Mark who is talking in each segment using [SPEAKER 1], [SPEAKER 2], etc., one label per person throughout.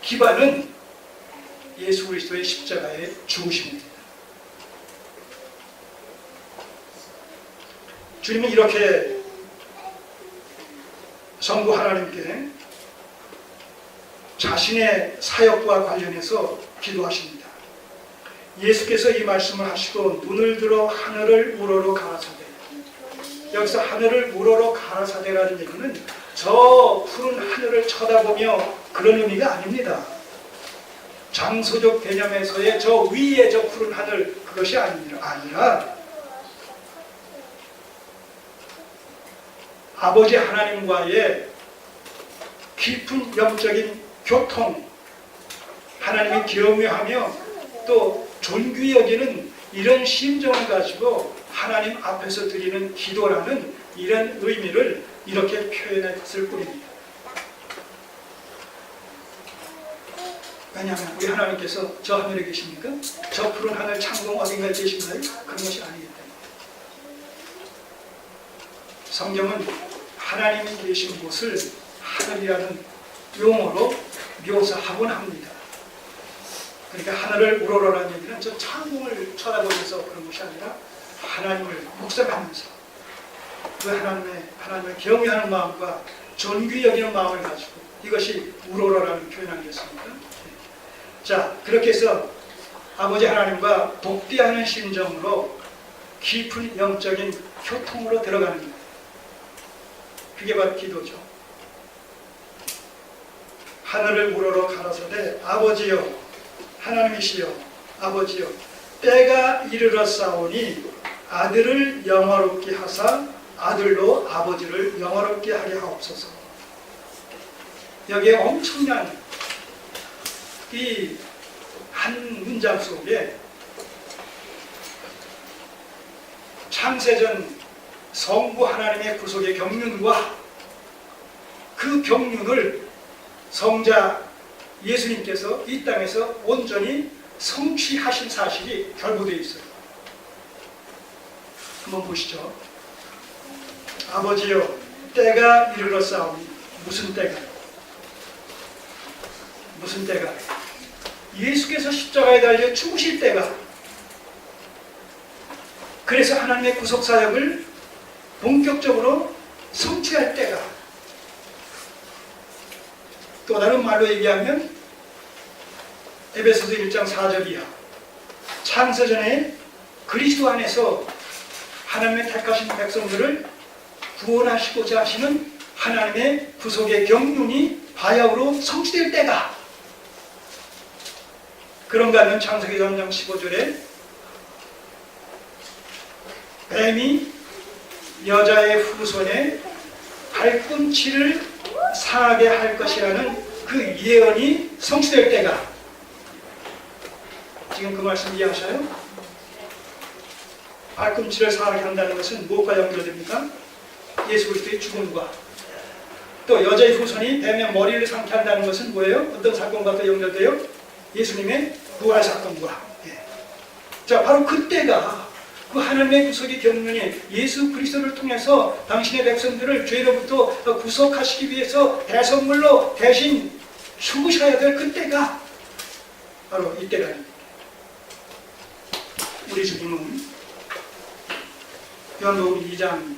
[SPEAKER 1] 기반은 예수 그리스도의 십자가의 죽으심입니다. 주님은 이렇게 성부 하나님께 자신의 사역과 관련해서 기도하십니다. 예수께서 이 말씀을 하시고 눈을 들어 하늘을 우러러 가라사대. 여기서 하늘을 우러러 가라사대라는 얘기는 저 푸른 하늘을 쳐다보며 그런 의미가 아닙니다. 장소적 개념에서의 저 위에 저 푸른 하늘, 그것이 아니라 아버지 하나님과의 깊은 영적인 교통, 하나님이 경외하며 또 존귀히 여기는 이런 심정을 가지고 하나님 앞에서 드리는 기도라는 이런 의미를 이렇게 표현했을 뿐입니다. 왜냐하면 우리 하나님께서 저 하늘에 계십니까? 저 푸른 하늘 창공 어딘가에 계신가요? 그런 것이 아니기 때문에 성경은 하나님이 계신 곳을 하늘이라는 용어로 묘사하곤 합니다. 그러니까 하늘을 우러러라는 얘기는 저 창공을 쳐다보면서 그런 것이 아니라 하나님을 묵상하면서 그 하나님을 경외하는 마음과 존귀 여기는 마음을 가지고 이것이 우러러라는 표현 아니겠습니까? 자, 그렇게 해서 아버지 하나님과 독대하는 심정으로 깊은 영적인 교통으로 들어가는 것. 그게 바로 기도죠. 하늘을 우러러 가라사대 아버지여, 하나님이시여, 아버지여, 때가 이르렀사오니 아들을 영화롭게 하사 아들로 아버지를 영화롭게 하게 하옵소서. 여기에 엄청난 이 한 문장 속에 창세전 성부 하나님의 구속의 경륜과 그 경륜을 성자 예수님께서 이 땅에서 온전히 성취하신 사실이 결부되어 있어요. 한번 보시죠. 아버지여, 때가 이르렀사오니. 무슨 때가요? 무슨 때가? 예수께서 십자가에 달려 죽으실 때가. 그래서 하나님의 구속사역을 본격적으로 성취할 때가. 또 다른 말로 얘기하면 에베소서 1장 4절 이하 창세전에 그리스도 안에서 하나님의 택하신 백성들을 구원하시고자 하시는 하나님의 구속의 경륜이 바야흐로 성취될 때가. 그런가 하면 창세기 3장 15절에 뱀이 여자의 후손에 발꿈치를 상하게 할 것이라는 그 예언이 성취될 때가. 지금 그 말씀 이해하셔요? 발꿈치를 상하게 한다는 것은 무엇과 연결됩니까? 예수 그리스도의 죽음과. 또 여자의 후손이 뱀의 머리를 상케 한다는 것은 뭐예요? 어떤 사건과 또 연결돼요? 예수님의 부활 사건과. 자, 바로 그때가 그 하나님의 구속의 경륜이 예수 그리스도를 통해서 당신의 백성들을 죄로부터 구속하시기 위해서 대선물로 대신 죽으셔야 될 그때가 바로 이때라는. 우리 주님은 요한복음 2장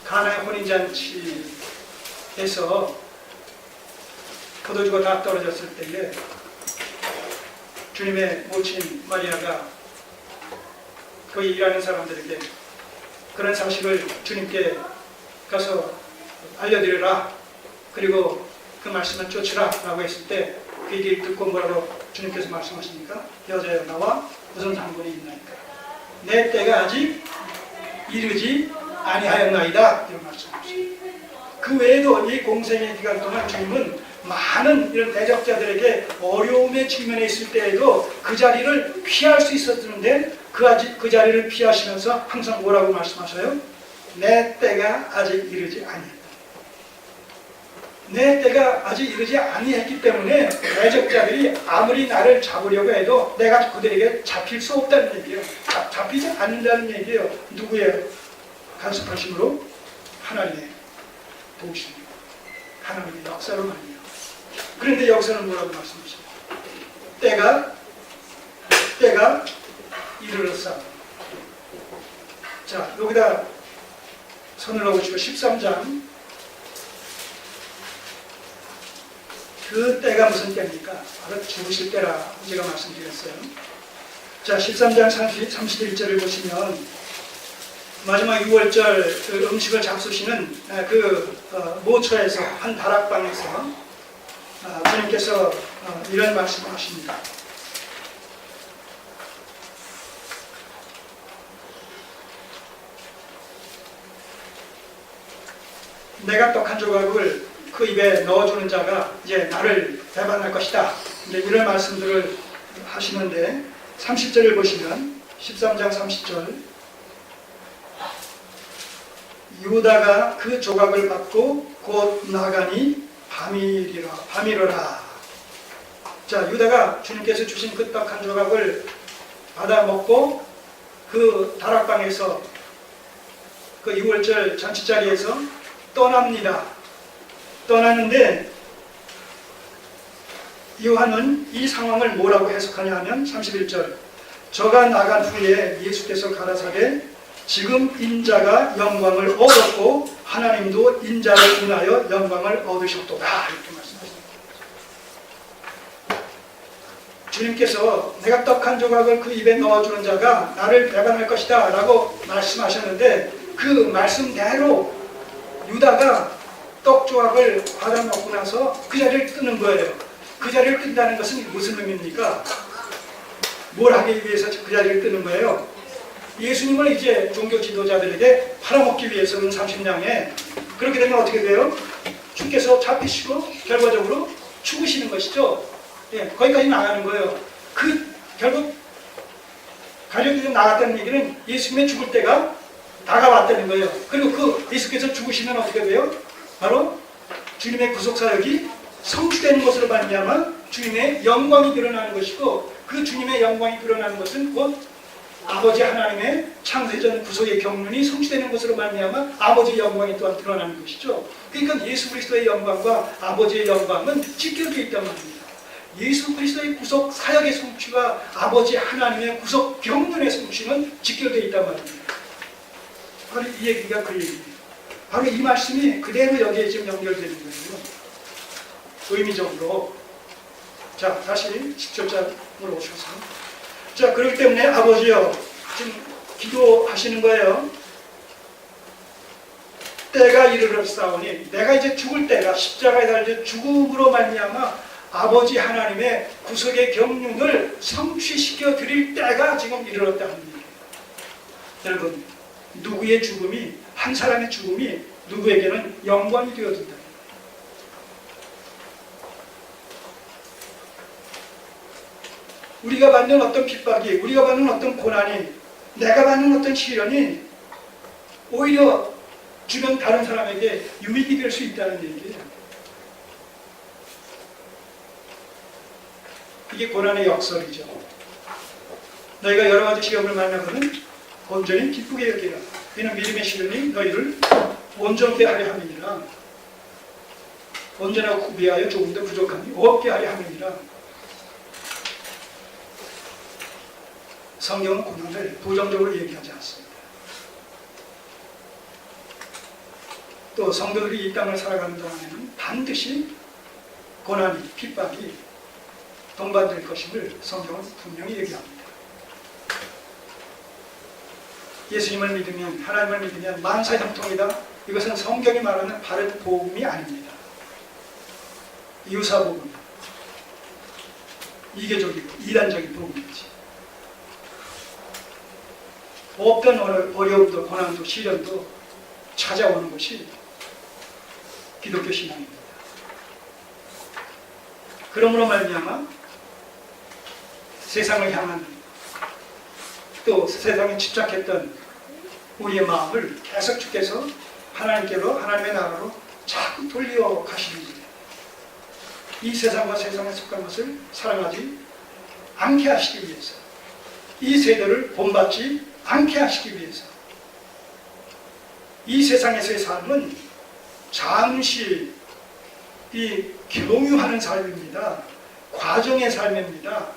[SPEAKER 1] 가나의 혼인잔치에서 포도주가 다 떨어졌을 때에 주님의 모친 마리아가 거기 일하는 사람들에게 그런 사실을 주님께 가서 알려드려라. 그리고 그 말씀을 쫓으라 라고 했을 때 그 얘기를 듣고 뭐라고 주님께서 말씀하십니까? 여자여, 나와 무슨 상관이 있나이까? 내 때가 아직 이르지 아니하였나이다. 이런 말씀하셨어요. 그 외에도 이 공생의 기간 동안 주님은 많은 이런 대적자들에게 어려움에 직면해 있을 때에도 그 자리를 피할 수 있었는데 그 자리를 피하시면서 항상 뭐라고 말씀하셔요? 내 때가 아직 이르지 아니했다. 내 때가 아직 이르지 아니했기 때문에 대적자들이 아무리 나를 잡으려고 해도 내가 그들에게 잡힐 수 없다는 얘기예요. 잡히지 않는다는 얘기예요. 누구의 간섭하심으로? 하나님의 도우심으로. 하나님의 역사로 말이에요. 그런데 여기서는 뭐라고 말씀하십니까? 때가 이르렀사. 자, 여기다 손을 넣으시고 13장. 그 때가 무슨 때입니까? 바로 죽으실 때라고 제가 말씀드렸어요. 자, 13장 31절을 보시면 마지막 6월절 그 음식을 잡수시는 모처에서 한 다락방에서 주님께서 이런 말씀을 하십니다. 내가 떡 한 조각을 그 입에 넣어주는 자가 이제 나를 배반할 것이다. 이제 이런 말씀들을 하시는데 30절을 보시면 13장 30절 유다가 그 조각을 받고 곧 나가니 밤이러라. 자, 유다가 주님께서 주신 그 떡 한 조각을 받아 먹고 그 다락방에서 그 6월절 잔치자리에서 떠납니다. 떠나는데 요한은 이 상황을 뭐라고 해석하냐 하면 31절 저가 나간 후에 예수께서 가라사대 지금 인자가 영광을 얻었고 하나님도 인자를 인하여 영광을 얻으셨도다. 이렇게 말씀하십니다. 주님께서 내가 떡 한 조각을 그 입에 넣어주는 자가 나를 배반할 것이다 라고 말씀하셨는데 그 말씀대로 유다가 떡 조각을 받아 먹고 나서 그 자리를 뜨는 거예요. 그 자리를 뜬다는 것은 무슨 의미입니까? 뭘 하기 위해서 그 자리를 뜨는 거예요? 예수님을 이제 종교 지도자들에게 팔아먹기 위해서는 30냥에 그렇게 되면 어떻게 돼요? 주께서 잡히시고 결과적으로 죽으시는 것이죠. 예, 거기까지 나가는 거예요. 결국 가려주고 나갔다는 얘기는 예수님의 죽을 때가 다가왔다는 거예요. 그리고 그 예수께서 죽으시면 어떻게 돼요? 바로 주님의 구속사역이 성취되는 것으로 말미암아 주님의 영광이 드러나는 것이고 그 주님의 영광이 드러나는 것은 곧 아버지 하나님의 창세전 구속의 경륜이 성취되는 것으로 말미암아 아버지의 영광이 또한 드러나는 것이죠. 그러니까 예수 그리스도의 영광과 아버지의 영광은 직결되어 있단 말입니다. 예수 그리스도의 구속 사역의 성취와 아버지 하나님의 구속 경륜의 성취는 직결되어 있단 말입니다. 바로 이 얘기가 그 얘기입니다. 바로 이 말씀이 그대로 여기에 지금 연결되는 거예요. 의미적으로. 자, 다시 10절장으로 오셔서. 자, 그렇기 때문에 아버지요, 지금 기도하시는 거예요. 때가 이르렀사오니 내가 이제 죽을 때가 십자가에 달려 죽음으로 말미암아 아버지 하나님의 구속의 경륜을 성취시켜 드릴 때가 지금 이르렀다는 얘기예요. 여러분, 누구의 죽음이, 한 사람의 죽음이 누구에게는 영광이 되어진다. 우리가 받는 어떤 핍박이, 우리가 받는 어떤 고난이, 내가 받는 어떤 시련이 오히려 주변 다른 사람에게 유익이 될 수 있다는 얘기예요. 이게 고난의 역설이죠. 너희가 여러 가지 시험을 만나거든 온전히 기쁘게 여기라. 이는 믿음의 시련이 너희를 온전케 하려 함이니라. 온전하고 구비하여 조금 더 부족함이 없게 하려 함이니라. 성경은 고난을 부정적으로 얘기하지 않습니다. 또 성도들이 이 땅을 살아가는 동안에는 반드시 고난이, 핍박이 동반될 것임을 성경은 분명히 얘기합니다. 예수님을 믿으면, 하나님을 믿으면 만사형통이다. 이것은 성경이 말하는 바른 복음이 아닙니다. 유사복음, 이계적이고 이단적인 복음이지. 없던 어려움도 고난도 시련도 찾아오는 것이 기독교 신앙입니다. 그러므로 말미암아 세상을 향한 또 세상에 집착했던 우리의 마음을 계속 주께서 하나님께로, 하나님의 나라로 자꾸 돌려 가시는 거예요. 이 세상과 세상에 속한 것을 사랑하지 않게 하시기 위해서, 이 세대를 본받지 않게 하시기 위해서, 이 세상에서의 삶은 잠시 이 경유하는 삶입니다. 과정의 삶입니다.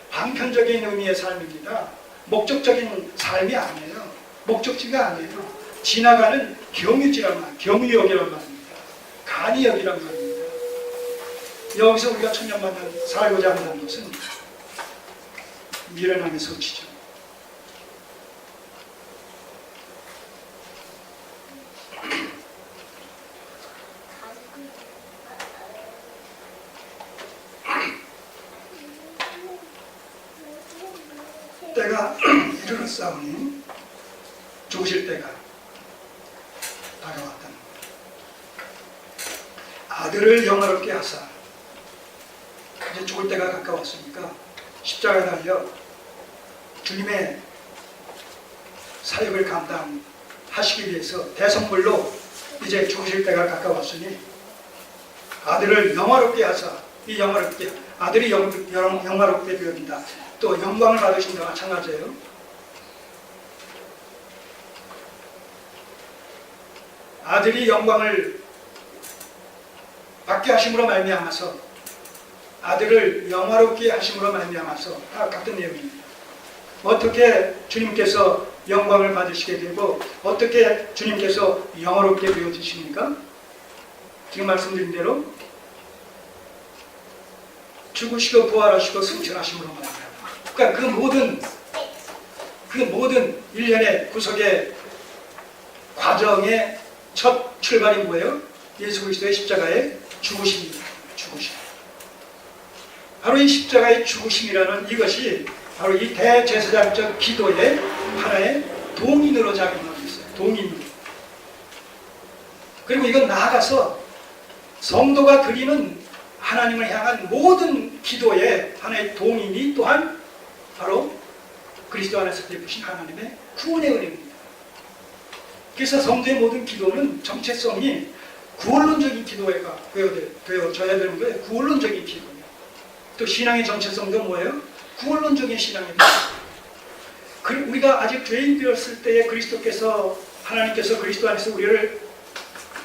[SPEAKER 1] 방편적인 의미의 삶입니다. 목적적인 삶이 아니에요. 목적지가 아니에요. 지나가는 경유지란 말, 경유역이란 말입니다. 간이역이란 말입니다. 여기서 우리가 천년만년 살고자 한다는 것은 미련함의 소치죠. 때가 이르렀사오니 죽으실 때가 다가왔다는 것. 아들을 영화롭게 하사, 이제 죽을 때가 가까웠으니까 십자가에 달려 주님의 사역을 감당하시기 위해서 대성물로 이제 죽으실 때가 가까웠으니 아들을 영화롭게 하사, 이 영화롭게, 아들이 영화롭게 되어진다. 또 영광을 받으신다 마찬가지예요. 아들이 영광을 받게 하심으로 말미암아서, 아들을 영화롭게 하심으로 말미암아서, 다 같은 내용입니다. 어떻게 주님께서 영광을 받으시게 되고 어떻게 주님께서 영화롭게 되어지십니까? 지금 말씀드린 대로 죽으시고 부활하시고 승천하심으로 말합니다. 그러니까 그 모든 일련의 구속의 과정의 첫 출발이 뭐예요? 예수 그리스도의 십자가의 죽으심입니다. 죽으심. 바로 이 십자가의 죽으심이라는 이것이 바로 이 대제사장적 기도의 하나의 동인으로 작용하고 있어요. 동인으로. 그리고 이건 나아가서 성도가 드리는 하나님을 향한 모든 기도의 하나의 동인이 또한 바로 그리스도 안에서 베푸신 하나님의 구원의 은혜입니다. 그래서 성도의 모든 기도는 정체성이 구원론적인 기도가 되어져야 되는 거예요. 구원론적인 기도예요. 또 신앙의 정체성도 뭐예요? 구원론적인 신앙입니다. 우리가 아직 죄인 되었을 때에 하나님께서 그리스도 안에서 우리를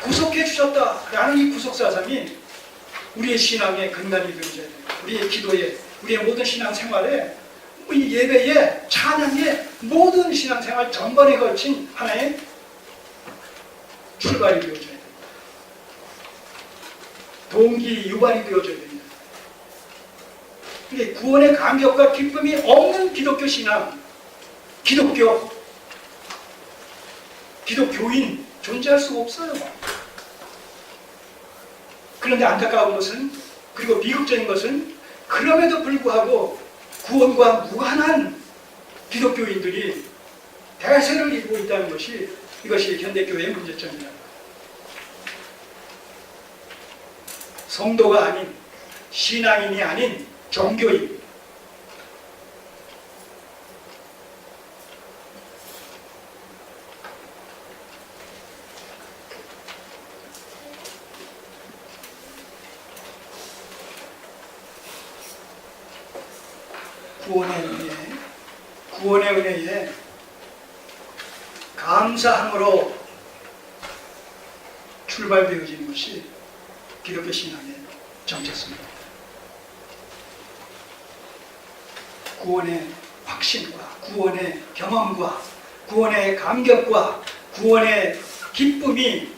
[SPEAKER 1] 구속해 주셨다라는 이 구속사상이 우리의 신앙의 근간이 되어져야 돼요. 우리의 기도에, 우리의 모든 신앙생활에, 이 예배에, 찬양에, 모든 신앙생활 전반에 걸친 하나의 출발이 되어져야 돼요. 동기, 유발이 되어져야 됩니다. 구원의 감격과 기쁨이 없는 기독교 신앙, 기독교인 존재할 수 없어요. 그런데 안타까운 것은, 그리고 비극적인 것은, 그럼에도 불구하고 구원과 무관한 기독교인들이 대세를 이루고 있다는 것이, 이것이 현대교회의 문제점이다. 성도가 아닌, 신앙인이 아닌 종교인, 구원의 은혜에 감사함으로 출발되어지는 것이 기독교 신앙의 정체성입니다. 구원의 확신과 구원의 경험과 구원의 감격과 구원의 기쁨이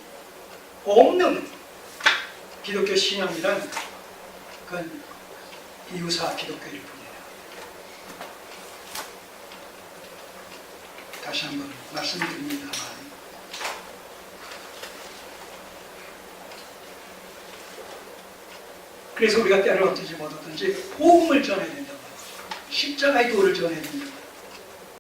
[SPEAKER 1] 없는 기독교 신앙이란 그건 이유사 기독교일 뿐이에요. 다시 한번 말씀드립니다만, 그래서 우리가 때를 어떻게 얻었든지 복음을 전해야 된다고, 십자가의 도를 전해야 된다고.